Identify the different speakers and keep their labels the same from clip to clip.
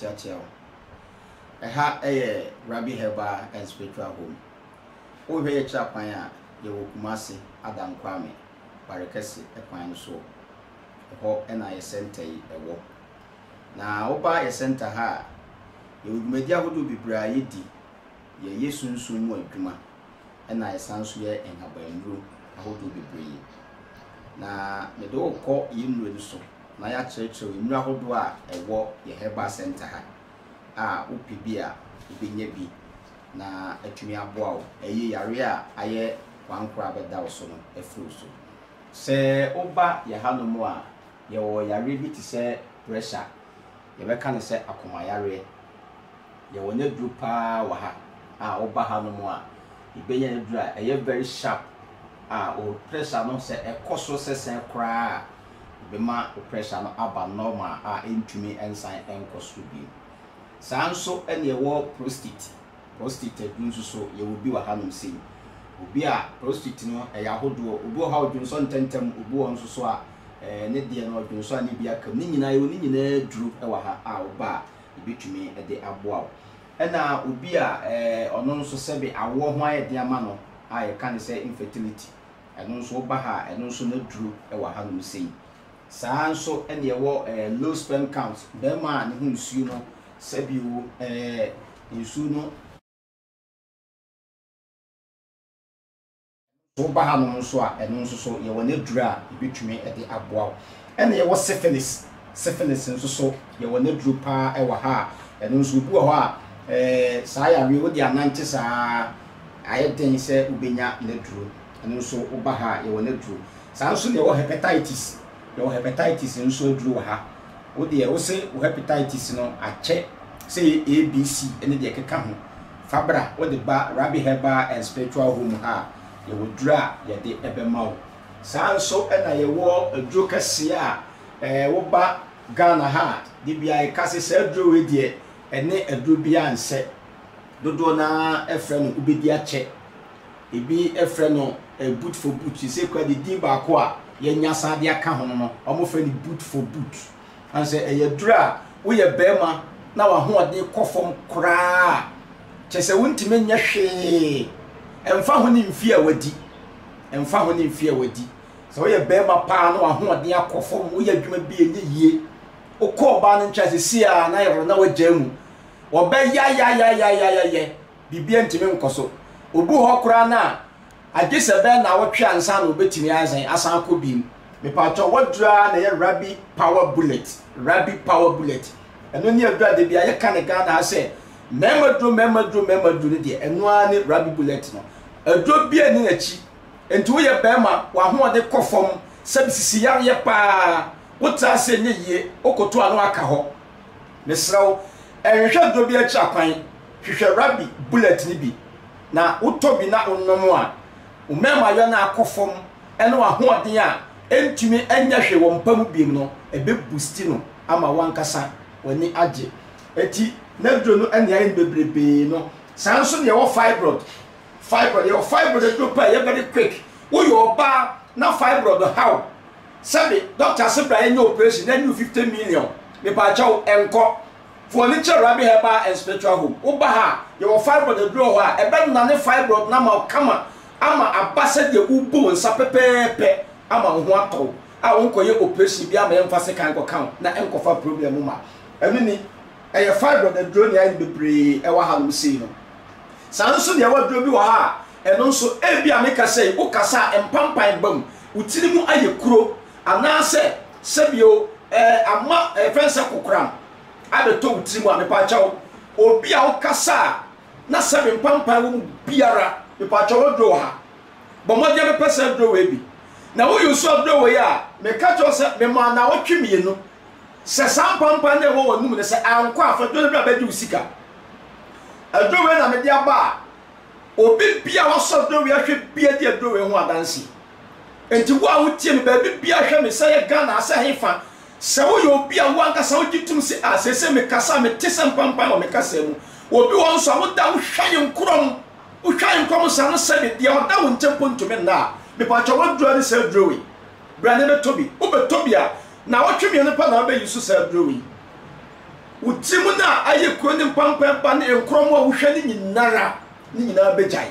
Speaker 1: Matiatio. Ha a Rabbi Herbal and Spiritual Home. Over here, Chapaya, you Kumasi, Adam Kwame, Barakasi, a pine so. A hawk and I sent a walk. Now, Oba a center ha, you would media would be Brayedi, ye soon more Juma, and I sounds here in her bedroom, I hope to be brave. Now, the door call in with so. Na ya checho inu ahodo a ewo ye Herbal Center ha upibi a ubenye bi na atumi aboa wo eye yare a aye kwankora beda wo so no efuru so se oba ye hanomo a ye wo yare bi ti se pressure ye beka ne se akoma yare ye wo na dru pa wa ha oba hanomo a ibenye ne dru a eye very sharp o pressure no se ekoso sesen kra bema pressure no aba normal entumi ensan enkoso bi sanso ene wo prostate dunso so ye will be wa hanum sei obi a prostate no e ya hodo obi o ha odunso ntentem obi won so so a ne de no odunso ani bia kam ni nyina ye ni nyina duru e wa ha oba ebetumi e de aboa ena obi a ono nso sebe awo ho aye de ama no ye kan say infertility eno nso oba ha eno nso na duru e wa hanum sei sanso ene wo low sperm count be ma ne hu nsuo no sabiu nsuo no so ba ha no so a eno nso so ye wo na duru a ebetumi e de aboa ene ye wo syphilis nso so ye wo na duru pa e wa ha eno nso bu ho a saa ya we wo di ananche saa ayeden se ubenya na duru eno nso oba ha ye wo na duru sanso ne wo hepatitis your hepatitis nso duru ha wo de wo se wo hepatitis no ache say ABC ene de keka ho fabra wo de ba Rabbi Herbal and Spiritual Home ha ye wo duru a ye de ebema wo sanso ena ye wo aduro kase a wo ba Ghana ha de bia e kase se aduro we de ene aduro bia nse dodo na efre no ubedi ache ebi efre no boot for boot se kwa de di ba ko a ye nyasa de aka ho no omo fa ni boot for boot an say e yadura wo ye bema na wa ho ode kofom kra chese wontime nya hwe emfa ho ni mfie awadi so wo ye bema pa na wa ho ode akofom wo ye adwuma bi enye yie o ko ba no ncha se a na ye na wagya mu wo be ya bibia ntime nkoso obu ho kra na agese be na wotwe ansa na obetimi ansan asan ko bim me pacho wadura na ye Rabbi Power Bullet eno ni adura de bia ye kan ga na ase memadru ne de eno ani Rabbi Bullet no adro bia ni nachi enti wo ye be ma wa ho de kofom sabisisi ya ye pa wota ase ne yie okoto anu aka ho mesrawo enhwe adro bia chi akwan hwehwe Rabbi Bullet ni bi na utobi na onnomo a umema yo na akofom eno ahoden a entumi anya hwe wo mpam biem no ebe boosti no ama wankasa wani age eti na dro no anya yin bebrebe no sanso de wo fibroid yo fibroid do pa ye very quick wo yo ba na fibroid how sabi doctor sebra anya operation na 50 million me pa chaw enko for nature Rabbi Herbal and Spiritual Home oba ha yo fibroid do ho a ebe na ne fibroid na ma kama ama abase de ubo nsa pepepe ama ho ato a wonkoye operation bi ama emfa se kan ko kan na enkofa problem ma enu ni eye fibroid de drone ya bebre e wa halum sei no sanso de wa dro bi wa ha eno nso e bi ameka sei wo kasa empampan bam utiri mu aye kuro anase sebio ama fense kokram abeto utiri mu amepa chawo obi a wo kasa na sebe empampan wo biara me pa cho do ha bo mo je me pese do we bi na wo yusu do we ya me ka cho se me ma na wo twimi no se sampampa na wo wonum ne se anko afa do bra ba di usika ado we na me dia ba obi bia wo so do we ahwe bia di do we ho adansi enti wo a wo tie me ba bia hwe me se ye Ghana se hefa se wo yo bia wo anka se wo gitum se se me kasa me tesampampa o me kasa mu obi won so wo da wo hwan nkrom utwan kom san sabe dia oda won tempo ntome na me pa cho wadro ni se drowi brane be tobi o be tobi a na wotwe me ne pa na be yusu se drowi utimuna aye kroni pampampa ne enkromo a wohwe ni nyinara ni nyina bejai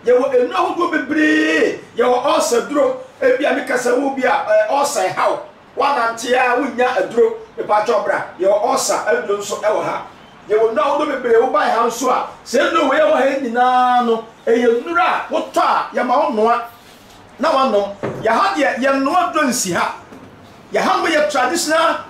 Speaker 1: ye wo enu ahodo bebre ye wo osaduro ebia mekasa wo bia osa hawo wanante a wonya aduro e pa chobra ye wo osa aduro nso e wo ha ye wo na ahodo bebre wo bai ha nso a se no we wo ha nyina no eye nura wo to a ye ma wonoa na wano ya ha de ye noa donsi ha ya ha mo ye traditional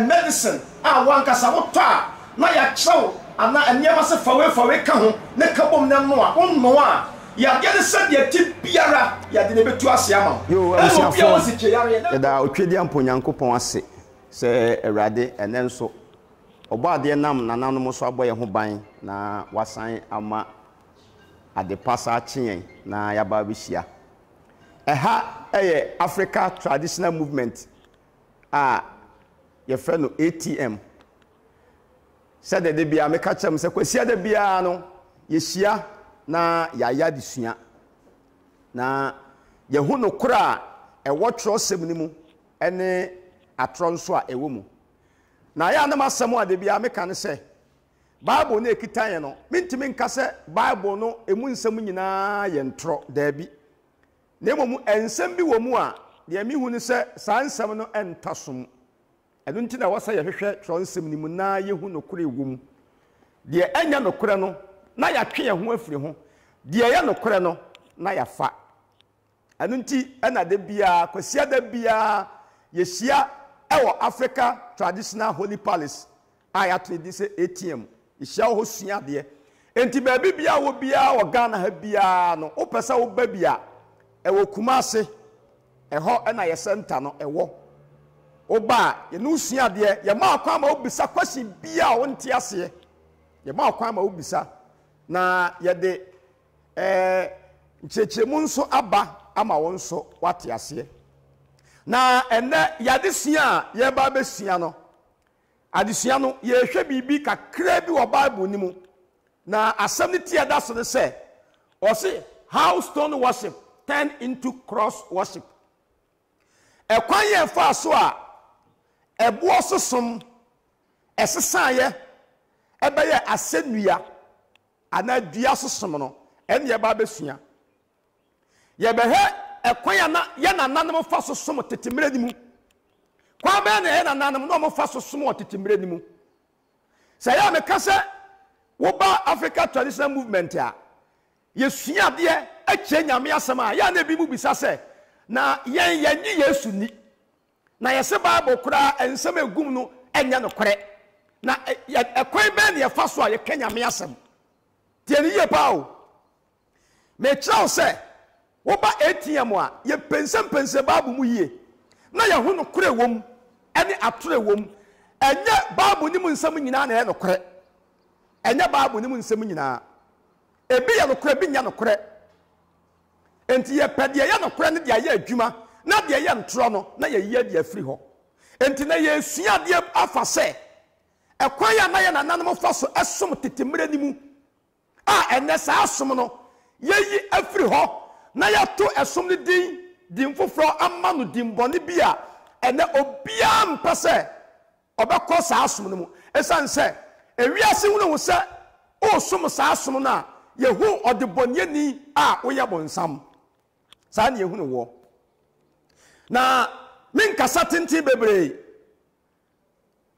Speaker 1: medicine a wankasa wo to a na ya chew ana eniema se fawe ka ho ne kabom ne no a wonno a ya de ne se de ti biara ya de ne betu ase ama
Speaker 2: yo da otwedi ampo nyankopon ase se awrade ene nso obade nam nananom so aboye ho ban na wasan ama ade pasa akyen na yaba bihia eha eye Africa Traditional Movement a ye frɛ no ATM said de bia me ka kyem se kwasia de bia no ye hia na ya disua na ye hu no kora e wotro sem ni mu ene atro nso a ewo mu na ya na masem a de bia me ka ne se Bible na ekitan ye no mintimi nka se Bible no emu nsem nyina ye ntro da bi na emu ensem bi wo mu a de mi hu ne se saa nsem no entasom enu nti na wasa ye hwehwe tronsem ni mu na ye hu no kore wum de enya no kore no na ya twe ye ho afiri ho de ye no kore no na ya fa enu nti ena de bia kwasia da bia ye hia ewo Africa Traditional Holy Palace aya to di se ATM ye hia ho sua de enti ba bia wo bia wo Ghana ha bia no wo pesa wo ba bia ewo Kumase eho ena ye center no ewo oba ye no sua de ye ma akwa ma obisa kwasi bia wonte ase ye ma akwa ma obisa na ye de nchechemu nso aba ama won so wate ase na ene ya de sua ye ba be sua no adesua no ye hwe bibi kakra bi wo Bible ni mu na asem ni tie da so de se o se how stone worship turned into cross worship ekwan ye fa so a ebo sosom esesan ye ebe ye asenua ana dua sosom no en ye ba besua ye be he ekwan ya na ye na nanem fa sosom tetemre ni mu kwa be na ye na nanem no mo fa sosom tetemre ni mu se ya me kase wo ba Africa Traditional Movement a ye sua de ache nyame asem a ya na bi mu bisa se na yen nyi Yesu ni na yese Bible kura ensem egum no enya no kore na ekwan be na yefa so a ye kanya me asem tie ni ye pa o me chao se wo ba ATM a ye pense Bible mu yie na ye hu no kore wom ene atore wom enye Bible ni mu nsem nyina na ye no kore enye Bible ni mu nsem nyina ebi ye no kore bi nya no kore enti ye pede ye no kore ne de aye adwuma na de ye ntro no na ye ye de afiri ho enti na ye sua de afa se ekwan ya na ye nananom fa so esom tetemre ni mu a enne sa asom no ye yi afiri ho na ya to esom ni din foforo amma no din bone bia enne obia mpese obekọ sa asom no mu esan se ewiase hunu se o som sa asom na ye hu odebonye ni a woye bonsam sa na ye hunu wo na min kasa tenti bebre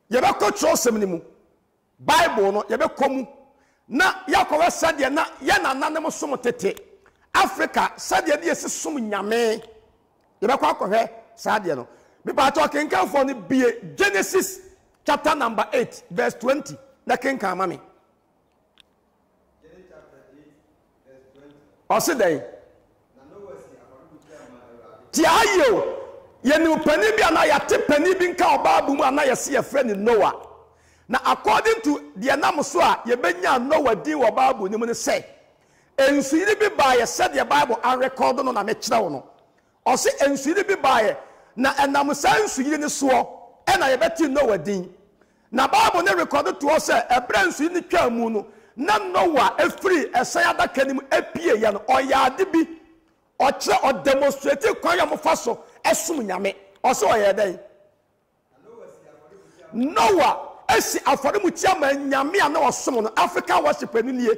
Speaker 2: ye be ko trosem ni mu Bible no ye be komu na yakowa sade na ye na nanem som tete Africa sade de yesi som nyame ye be ko akohwe sade no me ba to kenkan for no bie Genesis chapter number 8 verse 20 na kenkan mame Genesis chapter 8 verse 20 osidai na no wasi afaru ti ayo ye ni pani bi ana ya te pani bi nka obabu mu ana yesi ye friend Noah na according to the nam so a ye benya Noah din wo Bible ni mu ne say ensuyiri bi ba ye said the Bible and record no na me kira wo no o se ensuyiri bi ba ye na enam sa ensuyiri ni so e na ye beti Noah din na Bible ne record to us say ebra ensuyiri ni twa mu no na Noah efiri esan adaka ni mu epie ye no o ya de bi o kire o demonstrate kwa ya mo fa so esum nyame o se o ye den Noah esi afore mu tia ma nyame a na osom no African worship enu nie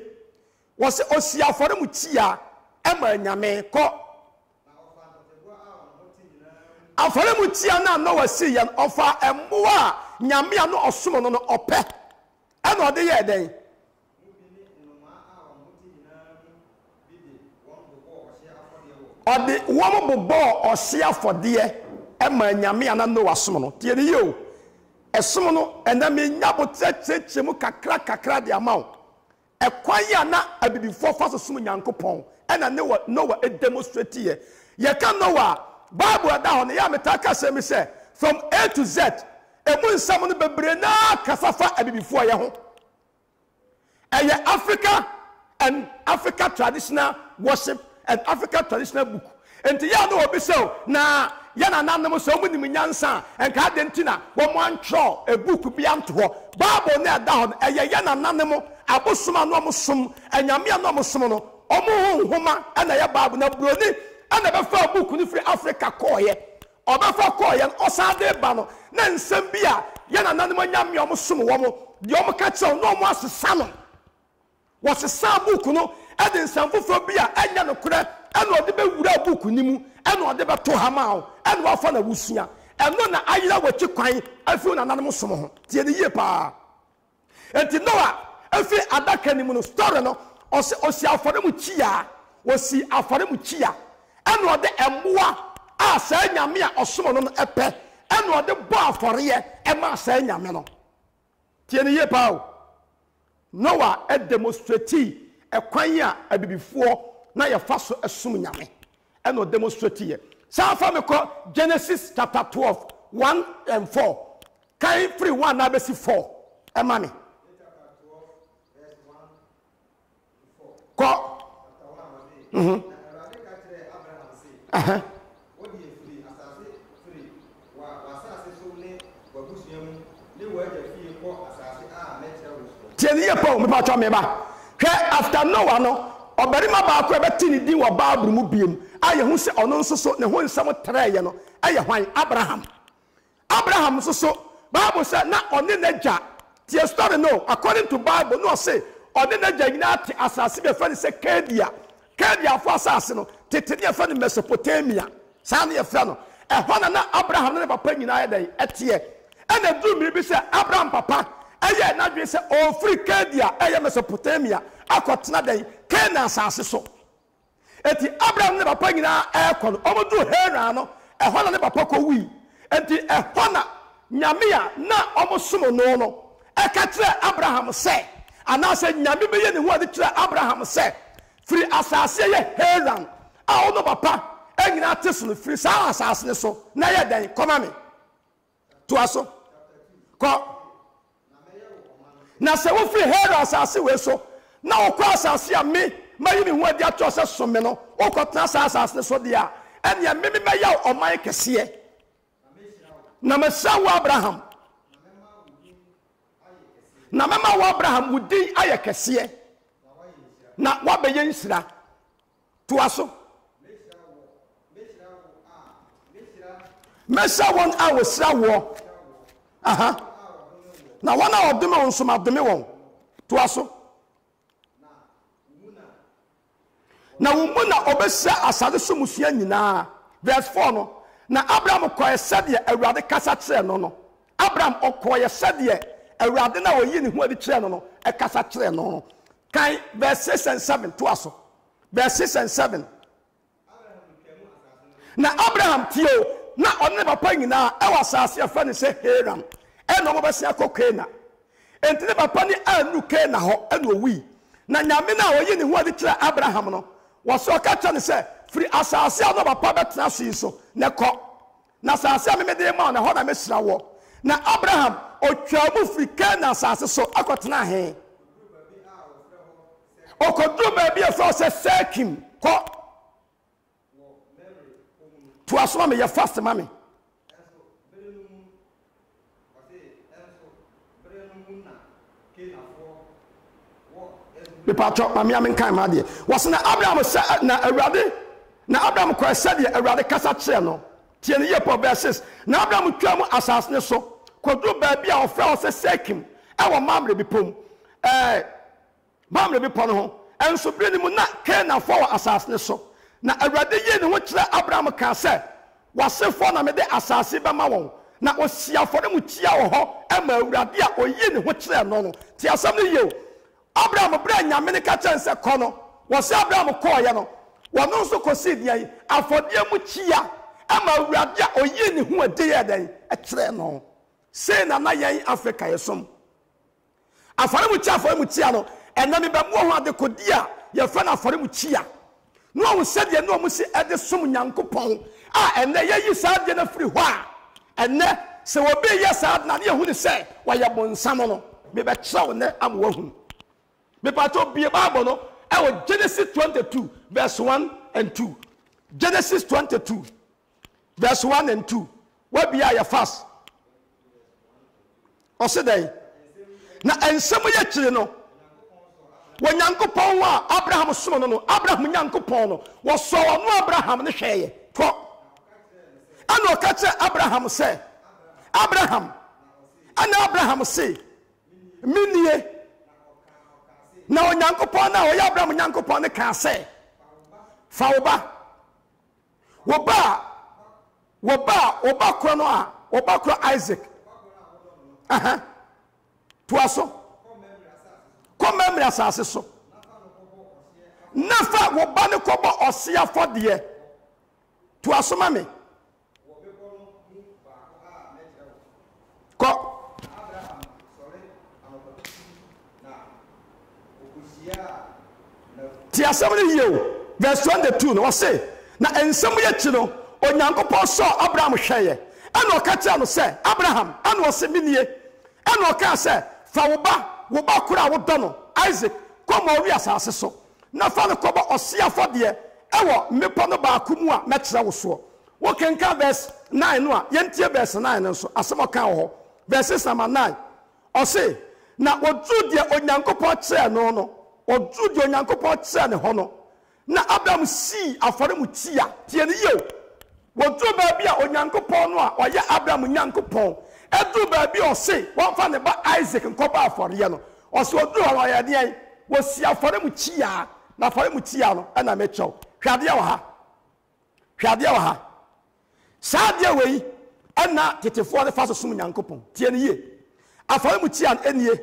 Speaker 2: wo se osi afore mu tia e ma nyame ko afore mu tia na no wasi yan ofa emboa nyame a no osom no no ope e na ode ye den ode wo mo bobo ohye afode e ma nyame a na no wasom no tie ni yo esom no ena me nyabo tseche mu kakra de amaw ekwan ya na abibifo fa so som nyankopon ena no wa demonstrate ye kan no wa Bible ada ho ya metaka se me se from A to Z emu nsam no bebre na kasafa abibifo ye ho eye Africa and Africa traditional worship and Africa traditional book enti ya no obi se na ya na nanem so mu nim nyansa enka de ntina wo mo antro a book bi anto ho Bible na ada ho eye ya na nanem abosoma no mo som anyame no mo som no omo homa ana ya Bible na broni ana be fa book ni free Africa koye obefa koye osade ba no na nsem bia ya na nanem anyame omo som wo mo de omo ka che no omo asesa no wo sesa book no e de nsem fofo bia anya no kure ana ode be wura book ni mu ana ode be to hama o ana wa fa na wusua eno na ayira wachi kwan afi na nanem som ho tie ne yie pa enti Noah afi adaka ni mu no story no osi afore mu chia osi afore mu chia ana ode emboa a sa nyame a osom no epe ana ode bo afore ye e ma sa nyame no tie ne yie pa o Noah e demonstrate ekwan a abibifo na ye fa so esum nyame ana ode demonstrate ye sa fa me ko Genesis chapter 12 1 and 4 kai free 1 na be si 4 e ma me ko tieniye pa me ba cho me ba hwe after Noah no obarima ba ko ebeti ni din wo Bible mu biem aye hu se ono nsoso ne ho nsam treye no aye hwan Abraham nsoso Bible say na one naja tie story no according to Bible no say ode na jagina ate asase be fa ni se Kedia fo asase no tete ne fa ni Mesopotamia sa ne fa no e ho na Abraham ne papa nyina ya dai etie e na du mi bi se Abraham papa eye na dwe se o free Kedia eye Mesopotamia akotena dai Canaan asase so eti Abraham ne papa nyina e ko no o du Haran no e ho na ne papa ko wi enti e ho na nyame na o mo som no no e ka kire Abraham se anase nyame be ye ne ho ade kire Abraham se free asase ye Haran a ono papa enyina teso no free sa asase ne so na ye dan koma me to aso ko na se wo free Haran asase we so na wo kwa asase a me mayi ne ho ade ato se so me no wo kotena asase ne so dia enya me ya oman kese na mesawo Abraham na mama wa Abraham wudi aye kese na wa be yensira to aso mesa won a wosira wo aha na wana odome won so ma dome won to aso na wumuna obesa asade so musua nyina verse 4 no na Abraham koye sade awurade kasa kire no no Abraham okoye sade awurade na oyi ne ho adi kire no no e kasa kire no no kai verse 6 and 7 to aso verse 6 and 7 na Abraham tio na onne papa nyina e wasase afa ne se Haran e no mobese akokena enti ne papa ni anu kena ho e no wi na nyame na oyi ne ho adi kire Abraham no waso ka kya ne se free asase a no papa betena so so ne ko na asase a me de ma na ho na mesira wo na Abraham otwamu free Canaan asase so akotena he okodru ba bia so se Sekim ko to asoma me ye fast mame Bipacho mami amenkan ma de wasna Abraham na awurade na Abraham kwa said awurade kasa kire no tie ne ye po verses na Abraham twa mu asase ne so kodu ba bia ofra o se sekim e wo mamre bi pom mamre bi pon ho enso bre ni mu na Canaan fo asase ne so na Awurade ye ne ho kire Abraham ka se wasefo na me de asase be ma won na osia fo ne mu tia wo ho e ma Awurade a oyi ne ho kire no ti asam ne ye Abraham bra nyame ne ka chen se kɔ no wo se Abraham kɔ ye no wo no so kosi dia yi afodie mu tia e ma Awurade a oyi ne ho ade ye den e kire no se na yen Africa yesom afare mu tia no enami be mo ho ade kodia ye fa na afare mu tia no wo se de no mo se ade som Nyankopɔn a enne ye yi sa de na firi hɔ a enne se wo be ye sa na ne hu ne se wa ye bonsam no me be kyerɛw ne am wa hu me pato bie Bible no e wo Genesis 22 verse 1 and 2 Genesis 22 verse 1 and 2 what be ya fast o se dai na ensem ye kyire no wo Nyankopɔn wa Abraham som no Abraham Nyankopɔn no wo so no Abraham ne hweye to ano ka che Abraham se Abraham ana Abraham se minie na wo Nyankopɔn na wo ya Abraham Nyankopɔn ne ka se fa wo ba kro no a wo ba kro Isaac to aso memory asase so nafa wo ba ne kobo osia fodie to asoma me ko ti asomre yeo verse 22 no say na ensem ye chi no Onyankopɔn so Abraham hweye ana okacha no say Abraham ana o se minie ana oka say fa wo ba kura wo do no Isaac come ori asase so na fa no kobo osia fodie ewo mepo no ba akumu a mekyere wo so wo kenka verse 9 no a yentie verse 9 no so asemo kan ho verse number 9 o say na wodu de Onyankopɔn kyere no wodu de Onyankopɔn kyere ne ho no na Abraham si afore mu tia tie ne yo wodu ba bia Onyankopɔn no a oye Abraham Nyankopɔn edu ba bia o say won fa ne ba Isaac nkoba afore ye no o se odu wa ya de wo si afore mu tia na afore mu tia no na me chew hwade wa ha saade we na tetefo ne fa so sum Nyankopɔn tie ne ye afore mu tia enie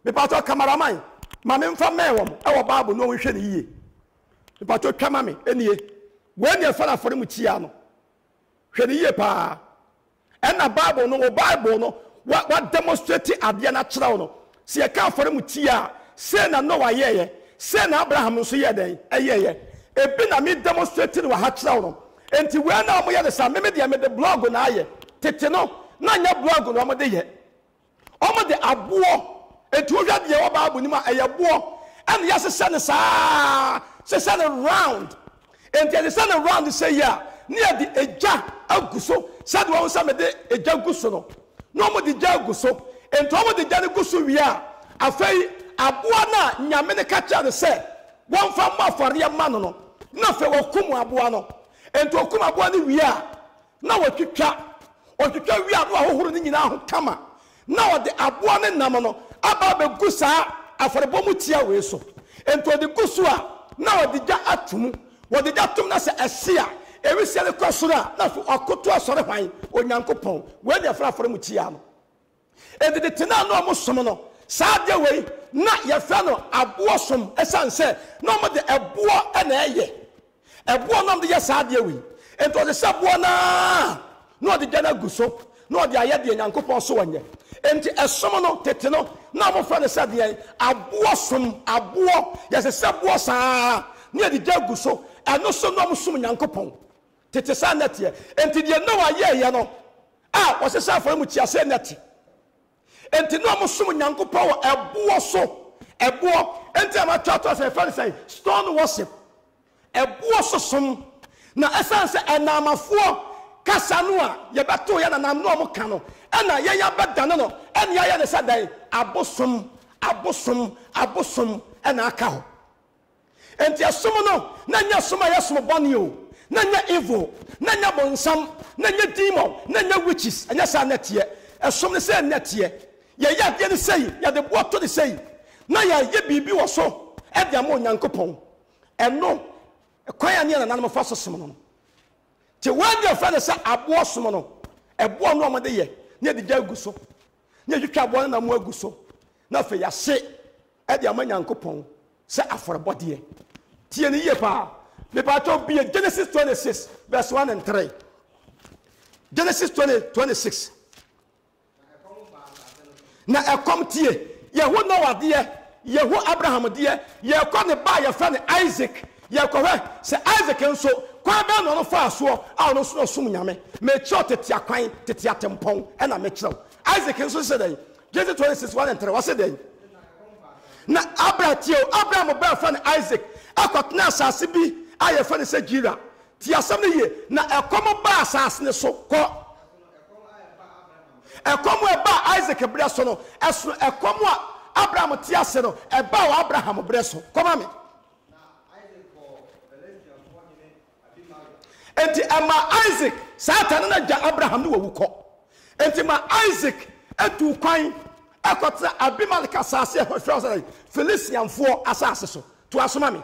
Speaker 2: me pa to cameraman ma me mfa mewom e wo Bible no hwe ne ye me pa to twama me enie we ne fa afore mu tia no hwe ne ye pa na Bible no wa demonstrate ade na kyerɛw no se ye ka afore mu tia se na Noah ye se na Abraham so ye den ye ebi na me demonstrate wa ha kyerɛw no enti we na mo ye de sa me de blog na aye tete no na nya blog no mo de ye omo de abo enti wo hwade ye wo Bible ni ma eye bo and yes se ne sa se se round enti de se ne round say ya near the eja aguso said one some de eja guso no mo de eja guso enti omo de eja ne guso wi a afei aboa na nyame ne ka kya de se won fa ma afore ma no na fe wokum aboa no enti okum aboa ne wi a na wotwitwa wi a no ahohoro ne nyina ho kama na wo de aboa ne nam no aba be gusa afore bomu tia we so enti odi guso a na wo de ja atum wo de ja atum na se ese a ewi se le kwasoro a na so akoto asore hwan Onyankopɔn we de afore mu tia no enti de tena no mo som no saade we na ye fa no aboa som esanse na mo de eboa na eye eboa no de ye saade we enti o de saboa na no de jana guso no de aye de Nyankopɔn so wonye enti esom no tete no na mo fa ne saade aboa som aboa ye se saboa sa ne de ja guso eno so no mo som Nyankopɔn tete sa netie enti de no aye ye no a o se sa afore mu tia se neti enti no mo som Nyankopɔn wo eboa so eboa enti ama twato se fa say stone worship eboa so som na esanse enamafo kasa no a ye beto ye na nam no mo ka no ena ye ya bedane no ena ya ne sadan abosom ena aka ho enti asom no na nya som ya som bone o na nya evil na nya bonsam na nya demon na nya witches enya sa netie esom ne say netie ye yade ne say ye de boato ne say na ye bibi wo so e de am onyankopon eno kwan ya ne na nam fa so som no te wadi fa ne say abo som no ebo no amade ye ne de ja guso ne twitwa abo na mo aguso na fa ya se e de am onyankopon say aforebode tie ne ye pa me pa to be Genesis 26 verse 1 and 3 Genesis 26 na ekom tie yehu Noah de yehu Abraham de ye ko ne ba ye fa ne Isaac ye ko he se Isaac enso kwa be no fa so a no so sum nyame me chot tetia kwan tetia tempon e na me kirew Isaac enso se den Genesis 26 1 and 3 what say den na Abraham ba fa ne Isaac akotna asase bi aye fa ne se Gira ti asam ne ye na ekom ba asase ne so ko ekom ba Isaac bre so no eso ekom Abraham ti ase no e ba wa Abraham bre so koma me enti ama Isaac Satan na ja Abraham no wu ko enti ma Isaac atu kwan akota Abimelech asase ehwehwe Philistine asase so to asoma me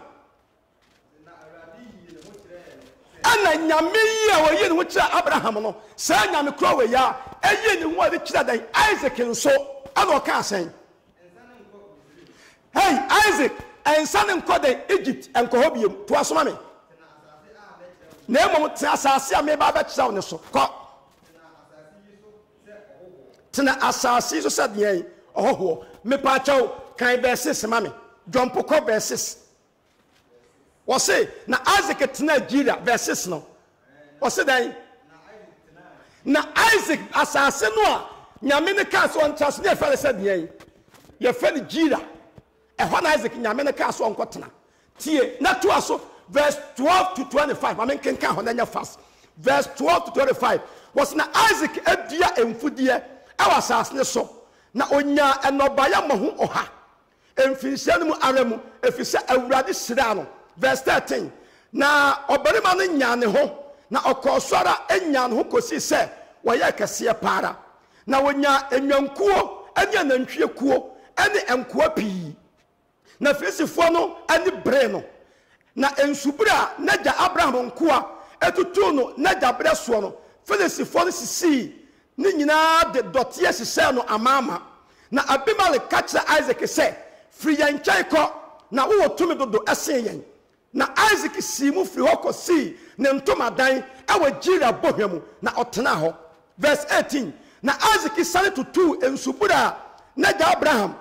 Speaker 2: ana nyame yi a woyi ne wo kira Abraham no sa nyame kro we ya eyi ne wo de kira dan Isaac nso ana o ka asen hey Isaac ensa ne nko de Egypt enko hobiem to asoma me na emo asase a me ba ba kira wo ne so ko tena asase so sadien ohoho me pa chaw kan verses ma me Jompoko verses what say na Isaac tena Gira verses no what say then na Isaac asase no a nyame ne ka so ontas ne fere sadien ye fere Gira ehwa na Isaac nyame ne ka so onkotena tie na to aso verse 12 to 25 I mean kenka ho na nya fast verse 12 to 25 was na Isaac adia emfudie awa asase ne so na onya enobaya mahu oha emfinsia no mu aramu efisa awurade sira no verse 13 na obarima no nya ne ho na okosora enya ne ho kosi se woye kese para na wonya enwankuo anya nantwie kuo ene enkoa pii na fisifo no ani bre no na ensubura naja Abraham nkoa etutu no naja bre so no fisifo no sisi ni nyina de dotie sese no amama na Abimelech kacha Isaac se free yan chaiko na wo tumi dodo esen yan na Isaac si mu free hoko si ne ntoma dan ewa Gira bohwemu na otena ho verse 18 na Isaac sane tutu ensubura na ja Abraham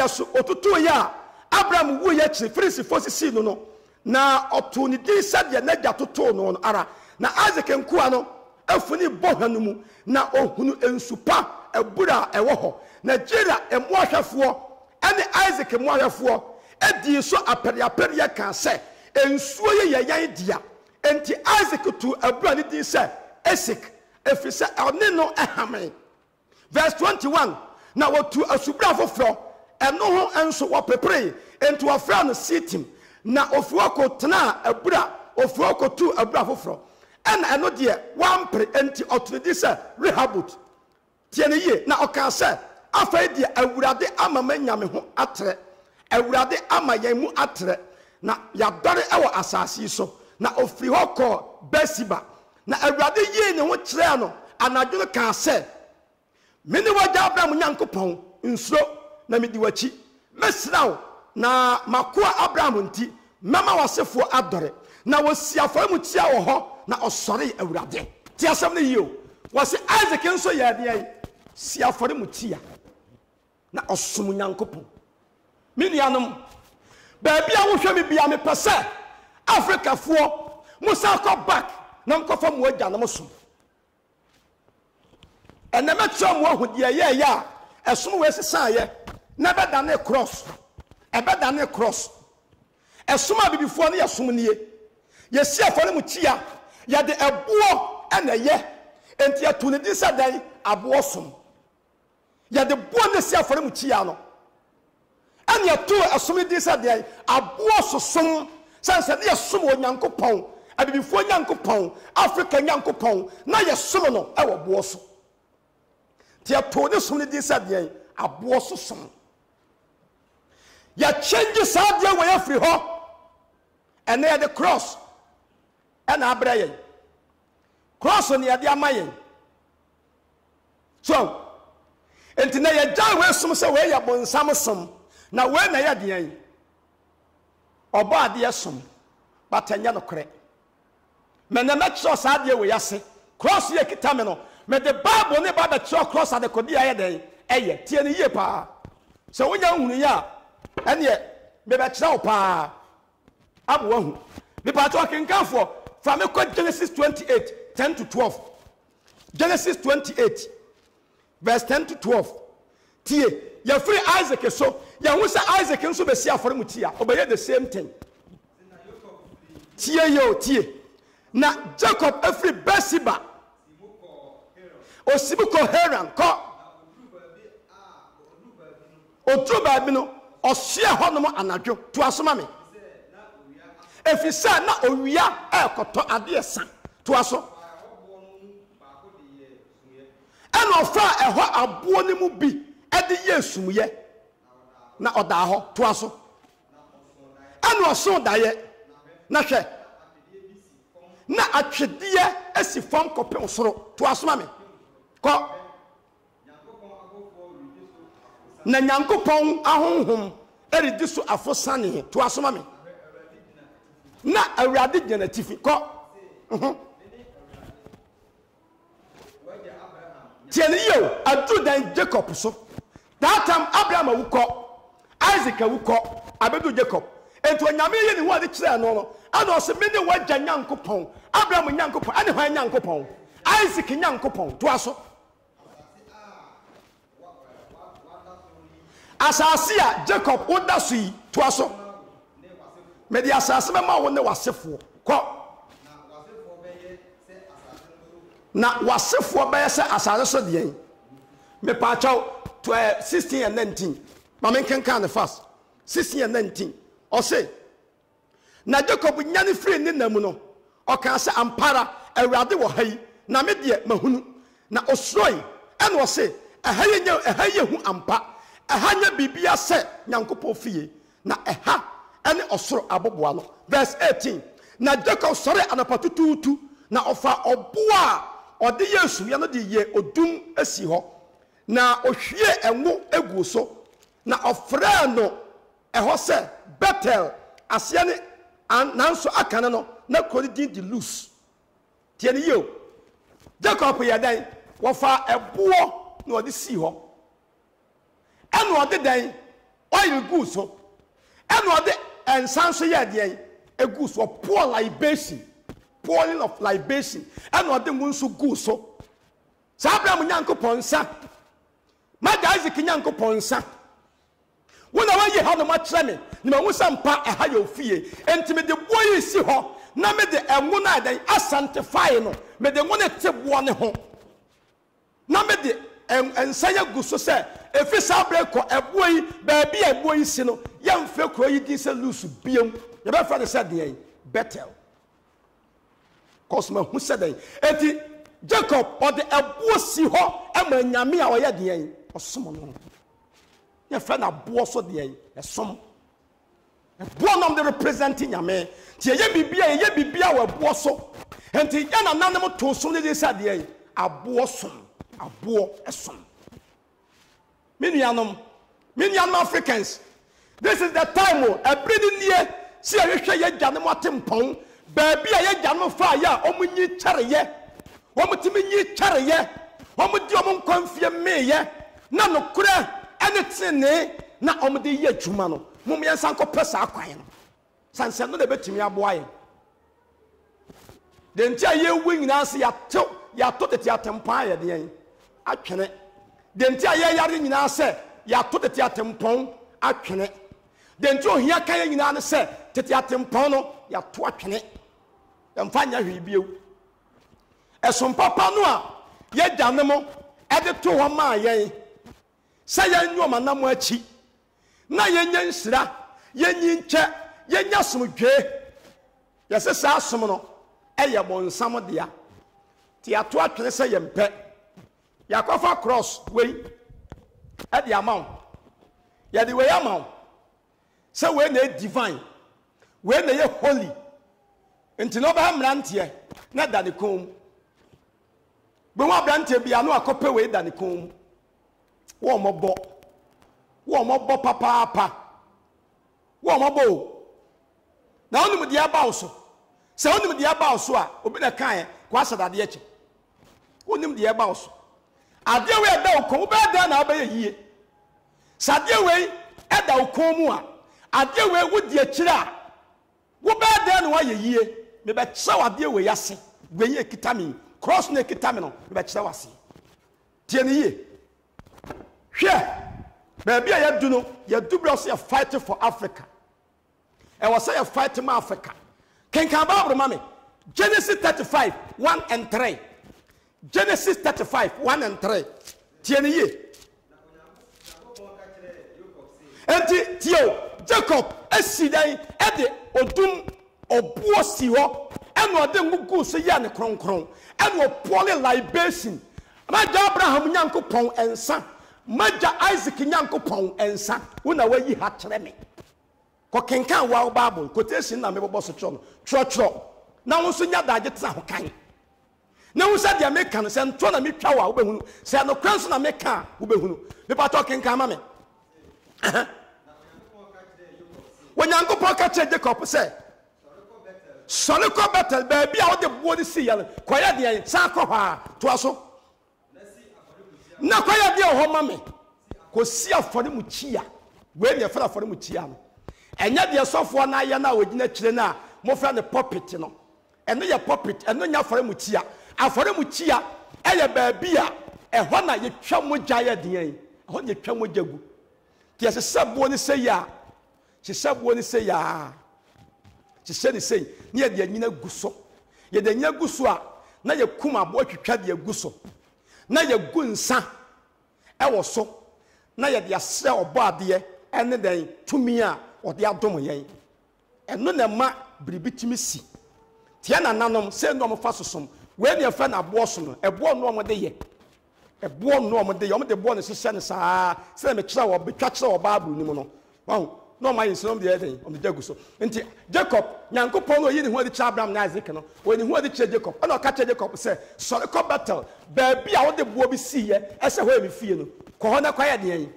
Speaker 2: so otutu ya Abraham wu ya chi free si no na otu ni di sade na ja tutu no ara na Isaac nkuwa no afuni bohwanu mu na ohunu ensupa ebura ewo ho na Gira emuahwefo ene Isaac emuahwefo edi so apere kan se ensuo ye yan dia enti Isaac tu abura ni di se Esek efise one no ehame verse 21 na wotu asubra foforo eno ho enso wo pepre enti ofra no sitim na ofuo ko tena abura ofuo ko tu abura foforo eno de wampre enti otunidi se Rehoboth tie ne ye na oka se afai de awurade amama nyame ho atre awurade amayan mu atre na yadore ewo asase so na ofri hoko Besiba na awurade yi ne ho kire no anadwo ka se mene waja Abraham nyankopon nsuro na medi wachi mesraw na makoa Abraham nti mama wasefo adore na wosiafo mu tia wo ho na osore awurade ti asem ne yi o wose Isaac nso ya de siafo mu tia na osum nyankopon minianom ba bia wo hwe me bia me pese Africa fo musa ko back na mkofa mu agya na mosum enema twa mu ahudie ye ya esum we sesa ye na beda na cross ebeda na cross esum abibifo na yesum nie yesi afore mu tia ya de ebuo ena ye enti atune di sadan abo som ya de buo na si afore mu tia no ene ato esum di sadan abo sosom sanse na yesum onyankopon abibifo nyankopon Africa nyankopon na yesum no ewo bo so Tia to ne som ne di sadeɛ aboɔ so som ya change sadeɛ wɔ afiri hɔ ɛna yɛ de cross ɛna abrɛ yɛn cross ne yɛ de ama yɛn so enti na yɛ gya wɔ som sɛ wɔ yɛ bonsam som na wɔ na yɛ de yɛn ɔbɔ adeɛ som batanya no korɛ mena mɛkyerɛ sadeɛ wɔ yɛse cross yɛ kita me no me de Bible ne ba bɛkyerɛ cross ade kɔdi ayɛ den ɛyɛ tie ne yie paa sɛ wonya hunu ya ɛneɛ me bɛkyerɛ wo paa abo wahu me pa to kenkanfo fa me kɔ Genesis 28 10 to 12 Genesis 28 verse 10 to 12 tie ya free Isaac so ya hu sɛ Isaac nso bɛsi afɔre mu tie a obɛyɛ the same thing tie yo tie na Jacob afri Beersheba Osibuko Haran ko Otuba bi no ɔhye hɔ nom anadwo to asoma me efisa na owia ekoto ade esa to aso ɛna ɔfa ɛhɔ aboɔ ne mu bi ɛde yɛ sumuyɛ na ɔda hɔ to aso ɛna ɔso daeɛ na hwɛ na atwedeɛ asi fam kɔpem soro to asoma me kɔ na Nyankopɔn ahonhom eridi so afosane to asoma me na awurade gyina tifi kɔ tiene yo adu dan Jacob so that time Abraham awukɔ Isaac awukɔ abedu Jacob ento nyame ye ni ho ade kyerɛ no no ana ɔse me ne wagya Nyankopɔn Abraham Nyankopɔn ane hwan Nyankopɔn Isaac Nyankopɔn to aso asase a Jacob woda so yi to aso me di asase be ma wo ne wasefo kɔ na wasefo be yɛ sɛ asase so de me pa chaw 16 and 19 ma men kan the fast 16 and 19 ɔse na Jacob nyane free ne namu no ɔka sɛ ampara awurade wɔ ha yi na me de mahunu na ɔsoroi ɛna ɔse ɛha yɛ hu ampa ɛha nya bibia sɛ Nyankopɔn fie na ɛha ɛne ɔsoro aboboa no verse 18 na Jacob sɔre anapatututu na ɔfa ɔboa ɔde Yesu ya no de ye odum asi hɔ na ohwie ɛnwo egu so na ɔfrɛ no ɛhɔ sɛ Bethel aseɛ ne nanso akane no na kodi din di loose tie ne yo Jacob yɛ dan wɔfa ɛboɔ na ɔde si hɔ ɛna ɔde dan oil gu so ɛna ɔde ensanso yɛ deɛ egu so pour libation pouring of libation ɛna ɔde mu nso gu so saa Abraham Nyankopɔn nsa maga Isaac Nyankopɔn nsa wona wayi ha no makyerɛ me na mahu sɛ mpa ɛha yɛ ofie enti me de boɔ yi si hɔ na me de ɛnwo na dan asantify no me de ngo ne te boɔ ne ho na me de ensa yɛ gu so sɛ efi saa brɛ kɔ ɛboɔ yi baabi a ɛboɔ yi si no yɛmfɛ kuro yi din sɛ loose biam yɛbɛfrɛ ne sɛ deɛ Bethel kɔsoma hu sɛ deɛ enti Jacob ɔde ɛboɔ si hɔ ɛma nyame a ɔyɛ deɛ ɔsom no yɛfrɛ na boɔ so deɛ ɛsom ɛboɔ nom de represent nyame tie yɛ bibia wɔ ɛboɔ so enti yɛ na nanom to so ne de sɛ deɛ aboɔ som aboɔ ɛsom Minianum Africans, this is the time a pretty near see a wish ye janum atimpon, baby a janum fire, omunyi chariye, omutimi chariye, omudium confia me ye, nano kura, anything na omudi ye jumano, Mumia Sanko Pesa Quine, Sansano de Betimia boy. The entire year wing nancy ya told it ya tempire the end. I can't. The entire yari nyina sɛ ya to tete atempɔn atwene the entire hia kan nyina ne sɛ tete atempɔn no ya to atwene ɛmfa nya hwe bio ɛsom papa no a ye gane mo ɛde to hɔ ma yɛn sɛ yɛn nyoma na mo akyi na yɛnya nsira yɛnyi nkyɛ yɛnya somdwe yɛsɛ saa som no ɛyɛ bonsam dea ti ato atwene sɛ yɛmpɛ yakofa cross we at the amount ya the way amount say we na divine we na ye holy enti no ba mrantie na da ne kom be wa brantie bia no akope we da ne kom wo mobo papa wo mobo na onum de aba so se onum de aba so a obi na kan kwa sadade eche onum de aba so ade we da okon wo be da na oba yie sade we e da okon mu a ade we wo de akire a wo be da na wa yie me be kire wa ade we yase we ye kitami cross na kitami no me be kire wase tie ne yie hwe baby ya du no ya du bro say fight for Africa and was say fight for Africa can Bible mama Genesis 35 1 and 3 Genesis 35 1 and 3 tiene ye enti tio Jacob asidan e de odum obuo si ho eno ode ngugu so ya ne kronkron eno pole libation ma Abraham nyankopon ensa Maja Isaac Nyankopon ensa una wayi ha kire me ko kenkan wa Bible quotation na me bobo so tro na wo so nya daje tsa ho kan na wo sa dia me kan se nto na me twa wa wo behunu se no kran so na me kan wo behunu me pa to kenkan ma me wo Nyankopon ka kire Jacob se sori ko Betel baby a wo de bo ni si ya ko ya de sa ko ha to aso na kwaya de ho mame ko si afore mu chia we ne fara afore mu chia no enya de sofo na ya na ogina kire na mo fra ne puppet no eno ye puppet eno nya afore mu chia eye baabi a eho na ye twa mo gya ye den eho ye twa mo gyagu ti ase sabuo ni se ya se sabuo ni se ya se se ni se ni ye de nyina guso ye de nyina guso a na ye kuma bo twitwa de guso na ye gunsa ewo so na ye de ase obo ade ene den tumi a ode adom yen eno na ma bribitimi si tie na nanom se no mo fa sosom we ne fa na abo so no ebo no mo de ye ebo no mo de ye mo de bo ne hye ne saa se me kira wo betwa kira wo Bible ni mu no wow no ma yin sinom de eden o de jagu so enti Jacob Nyankopon no yi ne hu ade kira Abraham na Isaac no we ne hu ade kira Jacob ana ka kira Jacob se sori ko Betel baabi a wo de bo bi si ye ese ho emi fie no ko ho na kwa ye de yen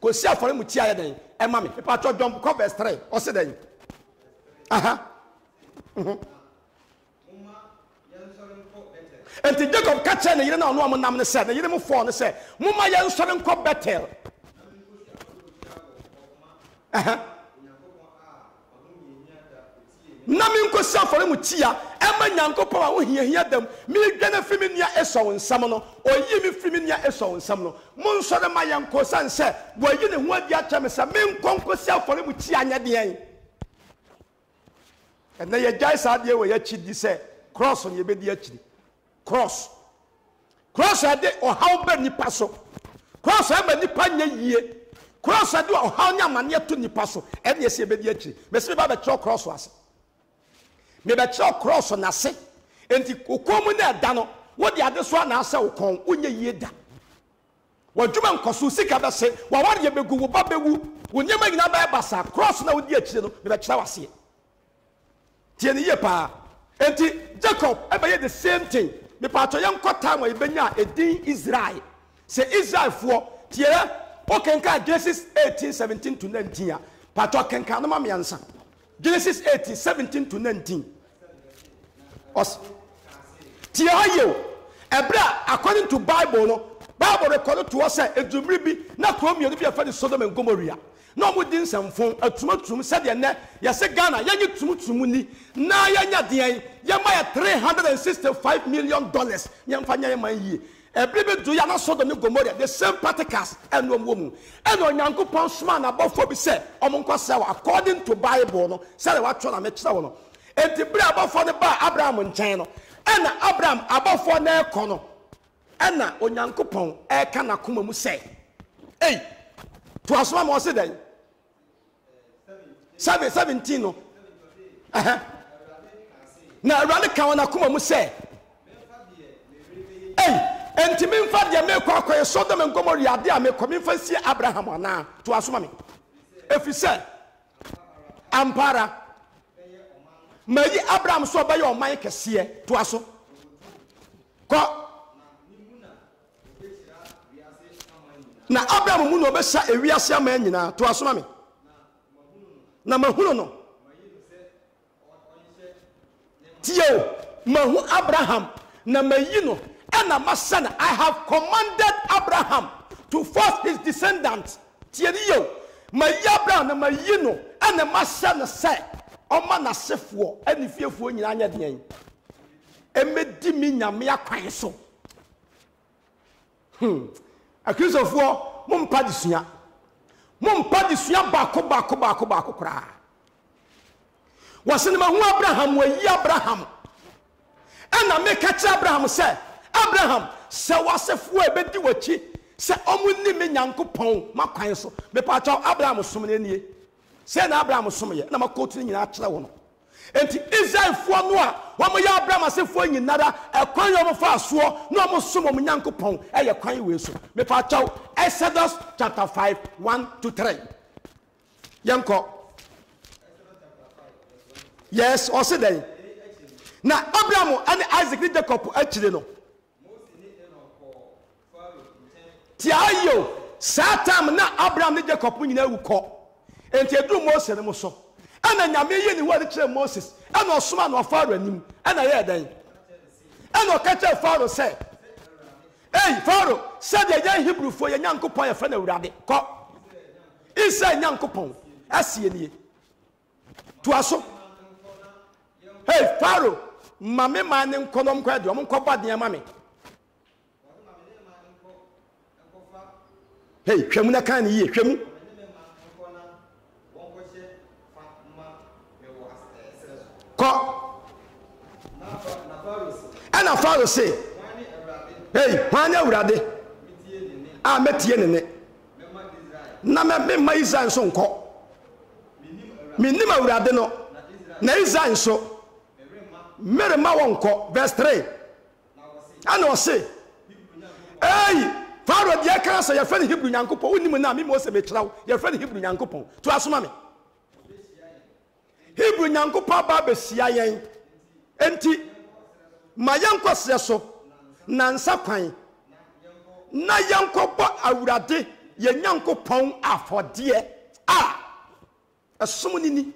Speaker 2: ko si afore mu tia ye den e ma me pa to jump ko verse 3 o se den enti Jacob ka kira ne yire na ono am nam ne se ne yire mu fo ne se mumma ye nsore nko Betel na mi nko si afore mu tia e ma Nyankopon a wo hia dam mi dwane fi mi nia eso nsam no oyi mi fi mi nia eso nsam no mo nsore ma yanko san se bo yi ne hu adi acha me sa mi nko si afore mu tia nya de en na ye jai sa de we ya chidi se cross on ye be de achidi cross ade o how be nipa so cross e ma nipa nya yie cross ade o how nya mane to nipa so e na se be de achidi me se ba be cross ase me be cross na se enti kokomu na da no wo de ade so na ase ukon onye yie da wadwuma nkoso sika be se wa ware ye begu wo ba bewu wo nyema nyina ba basa cross na wo di achidi no me be wase tie ne ye pa enti Jacob ebe the same thing me pa to yan kota mo ibenya edin Israel se Israel fo tie o kenka Genesis 18:17 to 19 pa to kenka no ma me ansa Genesis 18:17 to 19 os tie ayo ebra according to Bible record to us edumri bi na kromio bi afa ni Sodom and Gomorrah no mo din samfon atumatum se de ne ye se Ghana ye tumutum ni na ye nya de ye ma ye $365 million ye mfa nya ye man yi ebrebe do ya na Sodom and Gomorrah the same particles eno mo mu eno Nyankopon soma na bofo bi se omonko se according to Bible no se le wa twa na me kira wo no enti bre abofo ne ba Abraham nchen no ena Abraham abofo na ekọ no ena Onyankopon eka na koma mu se ei to asoma mo se den 17 no na awurade ka wona koma mu se ei enti memfa de me kwakoye Sodom and Gomorrah ade a me komemfa sie Abraham ana to asoma me efise ampara mayi Abraham so ba ye oman kese to aso ko na Abraham mu no obesha ewiase ama nyina to asoma me na mahunu no Tio mahu Abraham na mayino and my son I have commanded Abraham to force his descendants Tio my Abraham na mayino and my son say o ma na sefo ani fiefo nyina anya den emedi mi nyame akwan so akrisofo mompa disua baako kra wasene mahu Abraham wa yi Abraham ana me catch Abraham say Abraham se wasefo ebedi wachi se omunni me nyankopon makwan so me pa cha Abraham som ne nie se na Abraham som ye na makotu nyina akere wo no enti Israel fo no a wa mo ya Abraham asefo nyina da ekwan yo mo fa so no mo som mo nyankopon eye kwan we so me pa cha Exodus chapter 5 1-3 yanko yes or say then na Abraham and Isaac and Jacob actually no tiayo satam na Abraham and Jacob nyina wuko enti edu Moses ne mo so ana nyame ye ni wadi kire Moses ana osoma na Pharaoh anim ana ye dan ana okache Pharaoh say hey Pharaoh said the Hebrew for Nyankopon ye fa na Awurade ko Israel Nyankopon asie nie to aso hey Pharaoh mame mane nkonom kwa de om nkoba de mame hey hwemu na kan ye hwemu ko ana Pharaoh say hey hwan Awurade a metie ne na me ma Israel so nko minim Awurade no na Israel so mere ma wonko verse 3 ana o say hey Pharaoh dia kan say ye fa Hebrew Nyankopon unim na me Moses be kirawo ye fa Hebrew Nyankopon to asoma me Hebrew Nyankopon ba be sia yen enti ma yanko se so na nsa kwan na yanko ba Awurade ye Nyankopon afode esom nini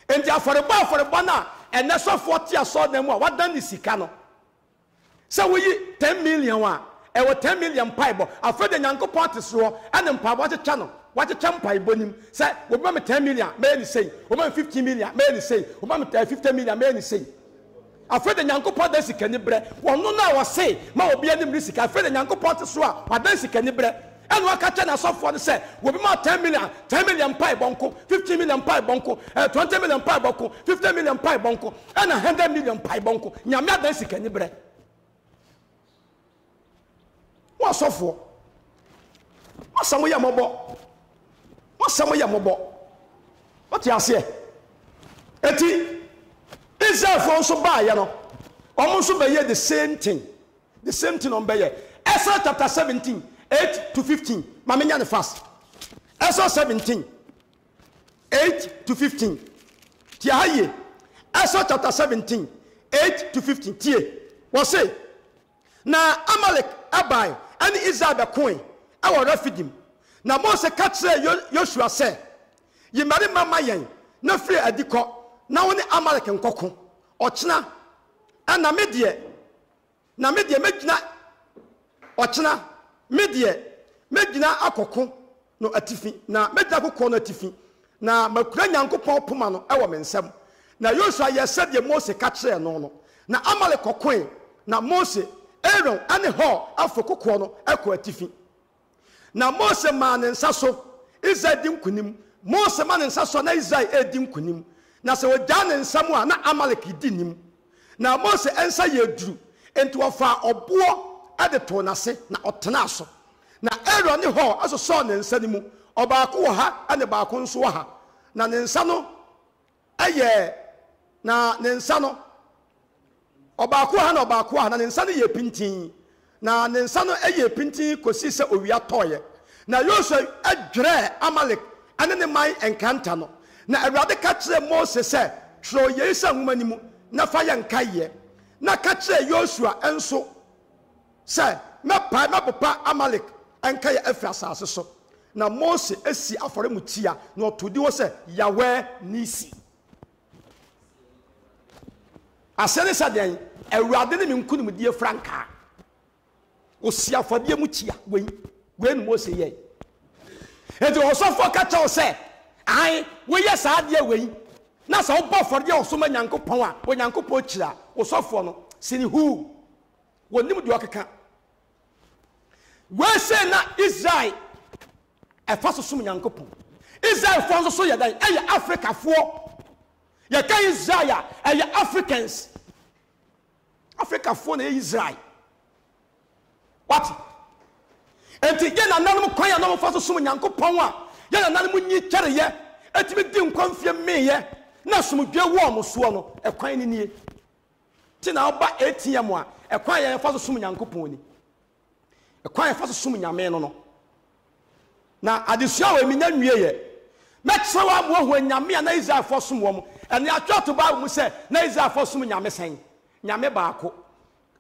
Speaker 2: enti aforeba na ene so 40 aso na mu a wadan ni sika no se wo yi 10 million a e wo 10 million paibo afede Nyankopon teso ene mpabo checha no wachecha mpaibo nim se wo be me 10 million me ni sei wo me 15 million me ni sei wo me 50 million me ni sei afede Nyankopon da sika ni bre wono na wo sei ma obi anim ni sika afede Nyankopon teso a wadan sika ni bre and what catch na so for the say we be more 10 million pie bonko 15 million pie bonko 20 million pie bonko 50 million pie bonko and 100 million pie bonko nyame adan sika ni bre what so for what some ya mobo what you say eti Israel for so ba ya no omo so be ye the same thing on be ye Exodus chapter 17 8-15. Mamenya the fast. Exodus 17 8-15. Tiaye. Exodus chapter 17 8-15. Tie. What say? Na Amalek abai and Israel be coin. Our refidim. Na Moses catch Joshua say. Ye mari mama yen. Na free adiko. Na woni Amalek nkoko. Ochna. And na medie medina. Ochna. Medina akoko no atifi na medina akoko no atifi na makura Nyankopon poma no ewo mensem na Joshua ye said ye Moses ka kire no na Amalek kokon na Moses Aaron ane ho afokoko no eko atifi na Moses ma ne nsa so Israel dim kunim Moses ma ne nsa so na Israel edim kunim na se wogya ne nsam a na Amalek di nim na Moses ensa ye duru enti ofa obo ade to nase na otena so na Aaron ne ho aso so ne nsa ni mu obaako wo ha ane baako nso wo ha na ne nsa no aye na ne nsa no obaako ha na obaako ha na ne nsa no ye pintin na ne nsa no ɛyɛ pintin kosi sɛ owia tɔɔyɛ na Yosua adwerɛ Amalek ane ne man enkanta no na Awurade ka kyerɛ Mose sɛ twerɛ yei sɛ nwoma ni mu na fa yɛ nkayɛ na ka kyerɛ Yosua enso sɛ mɛpopa Amalek ɛnkayɛ afiri asase so na Mose esi afɔremutia na ɔtodi hɔ sɛ Yahweh Nisi asɛne sɛ den Awurade ne me nkunimdie frankaa osi afɔdeɛ mu tia wei no Mose yɛ enti ɔsɔfo ka kyɛw sɛ ai woyɛ saa deɛ wei na sɛ wobɔ afɔdeɛ ɔsoma Nyankopɔn a Onyankopɔn kyira ɔsɔfo no sini hu wɔnim deɛ ɔkeka wei sɛ na Israel ɛfa so som Nyankopɔn Israel fo nso so yɛ dan ɛyɛ Africafoɔ yɛka Israel a ɛyɛ Africans Africafoɔ na ɛyɛ Israel what enti yɛ nananom kwan a na wɔfa so som Nyankopɔn a yɛ nananom nyi kyereyɛ ɛtumi di nkɔmfie mmeyɛ na somdwe wɔ mo soɔ no ɛkwan ni nie ti na ɔba ATM a ɛkwan yɛ fa so som Nyankopɔn ni ɛkwan yɛ fa so som Nyame no na adesua wɔ mi nya nwie yɛ mɛkyerɛ wa mo ho Nyame a na Israelfoɔ som wɔ mo ɛne atwa to Bible mu sɛ na Israelfoɔ som Nyame sɛn Nyame baako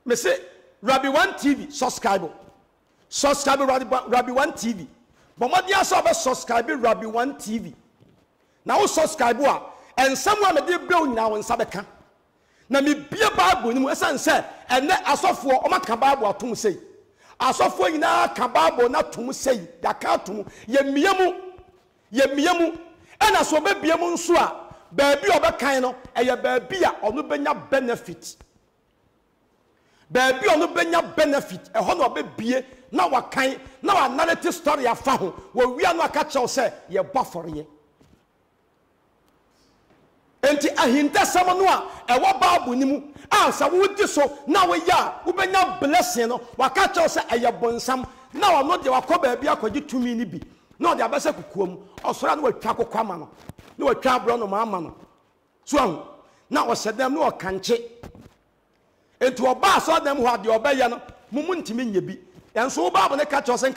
Speaker 2: me se Rabbi One TV subscribe Rabbi One TV but mo dia so be subscribe Rabbi One TV na wo subscribe a ensam a me de brɛ nyina wo nsa bɛka na me bie Bible ni mu esan sɛ ene asɔfoɔ o maka Bible atom sei asɔfoɔ nyina ka Bible na tom sei ya ka tom ye miemu ɛna so be bie mu nso a baabi obɛkan no ɛyɛ baabi a ɔno benya benefit baabi ɔno benya benefit ɛhɔ na ɔbɛbie na wakan na wa narrative story afa ho wo wia no aka kyɛw sɛ ye bɔfɔre enti ahintasɛm no a ɛwɔ Bible ni mu a sɛ wodi so na wo ya wo benya blessing no waka kyɛw sɛ ɛyɛ bonsam na ɔno de wakɔ baabi akɔgye tumi ni bi na ɔde abɛsɛ kukuom ɔsɔra no watwa kokɔ ama no na watwa abro no ma ama no so na ɔsɛdɛm no ɔkankye enti ɔba asɔdɛm ho ade ɔbɛyɛ no mumu ntimi nya bi enso wo Bible ne ka kyɛw sɛ